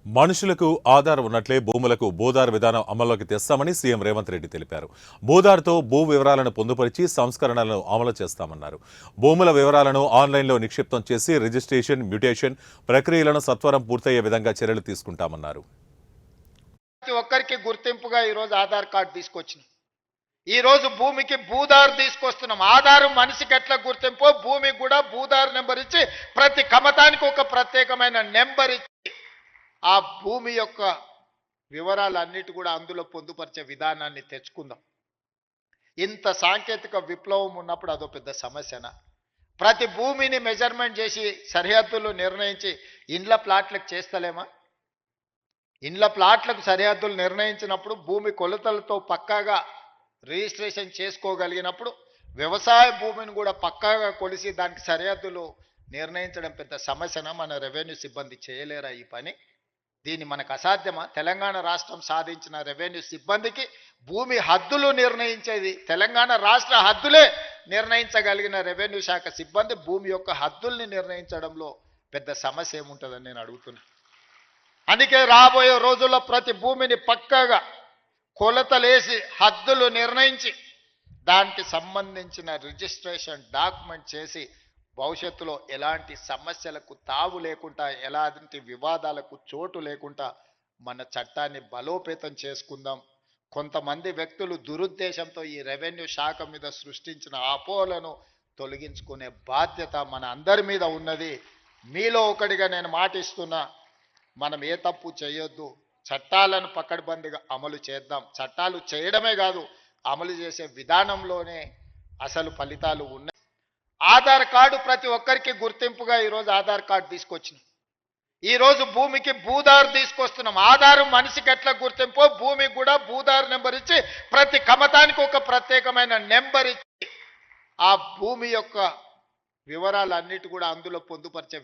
మనుషులకు ఆధార్ ఉన్నట్లే భూములకు భూదార్ విధానం అమల్లోకి తెస్తామని సీఎం రేవంత్ రెడ్డి తెలిపారు. భూదార్తో భూ వివరాలను పొందుపరిచి సంస్కరణలను అమలు చేస్తామన్నారు. భూముల వివరాలను ఆన్లైన్లో నిక్షిప్తం చేసి రిజిస్ట్రేషన్, మ్యూటేషన్ ప్రక్రియలను సత్వరం పూర్తయ్యే విధంగా చర్యలు తీసుకుంటామన్నారు. ప్రతి ఒక్కరికి గుర్తింపుగా ఈరోజు ఆధార్ కార్డు తీసుకొచ్చినాం. ఈరోజు భూమికి భూదారు తీసుకొస్తున్నాం. ఆధారు మనిషికి ఎట్లా గుర్తింపో భూమికి కూడా భూదారు నెంబర్ ఇచ్చి ప్రతి కమతానికి ఒక ప్రత్యేకమైన నెంబర్ ఇచ్చి ఆ భూమి యొక్క వివరాలన్నిటి కూడా అందులో పొందుపరిచే విధానాన్ని తెచ్చుకుందాం. ఇంత సాంకేతిక విప్లవం ఉన్నప్పుడు అదో పెద్ద సమస్యనా? ప్రతి భూమిని మెజర్మెంట్ చేసి సరిహద్దులు నిర్ణయించి ఇండ్ల ప్లాట్లకు చేస్తలేమా? ఇండ్ల ప్లాట్లకు సరిహద్దులు నిర్ణయించినప్పుడు భూమి కొలతలతో పక్కాగా రిజిస్ట్రేషన్ చేసుకోగలిగినప్పుడు వ్యవసాయ భూమిని కూడా పక్కాగా కొలిసి దానికి సరిహద్దులు నిర్ణయించడం పెద్ద సమస్యన? మన రెవెన్యూ సిబ్బంది చేయలేరా ఈ పని? దీన్ని మనకు అసాధ్యమా? తెలంగాణ రాష్ట్రం సాధించిన రెవెన్యూ సిబ్బందికి భూమి హద్దులు నిర్ణయించేది తెలంగాణ రాష్ట్ర హద్దులే నిర్ణయించగలిగిన రెవెన్యూ శాఖ సిబ్బంది భూమి యొక్క హద్దుల్ని నిర్ణయించడంలో పెద్ద సమస్య ఏముంటుందని నేను అడుగుతున్నా. అందుకే రాబోయే రోజుల్లో ప్రతి భూమిని పక్కాగా కొలతలేసి హద్దులు నిర్ణయించి దానికి సంబంధించిన రిజిస్ట్రేషన్ డాక్యుమెంట్ చేసి భవిష్యత్తులో ఎలాంటి సమస్యలకు తావు లేకుండా, ఎలాంటి వివాదాలకు చోటు లేకుండా మన చట్టాన్ని బలోపేతం చేసుకుందాం. కొంతమంది వ్యక్తులు దురుద్దేశంతో ఈ రెవెన్యూ శాఖ మీద సృష్టించిన అపోహలను తొలగించుకునే బాధ్యత మన అందరి మీద ఉన్నది. మీలో ఒకటిగా నేను మాటిస్తున్నా, మనం ఏ తప్పు చేయొద్దు. చట్టాలను పకడ్బందీగా అమలు చేద్దాం. చట్టాలు చేయడమే కాదు, అమలు చేసే విధానంలోనే అసలు ఫలితాలు ఉన్నాయి. ఆధార్ కార్డు ప్రతి ఒక్కరికి గుర్తింపుగా ఈరోజు ఆధార్ కార్డు తీసుకొచ్చినాం. ఈరోజు భూమికి భూదారు తీసుకొస్తున్నాం. ఆధారు మనిషికి ఎట్లా గుర్తింపో భూమికి కూడా భూదారు నెంబర్ ఇచ్చి ప్రతి కమతానికి ఒక ప్రత్యేకమైన నెంబర్ ఇచ్చి ఆ భూమి యొక్క వివరాలన్నిటి కూడా అందులో పొందుపరిచే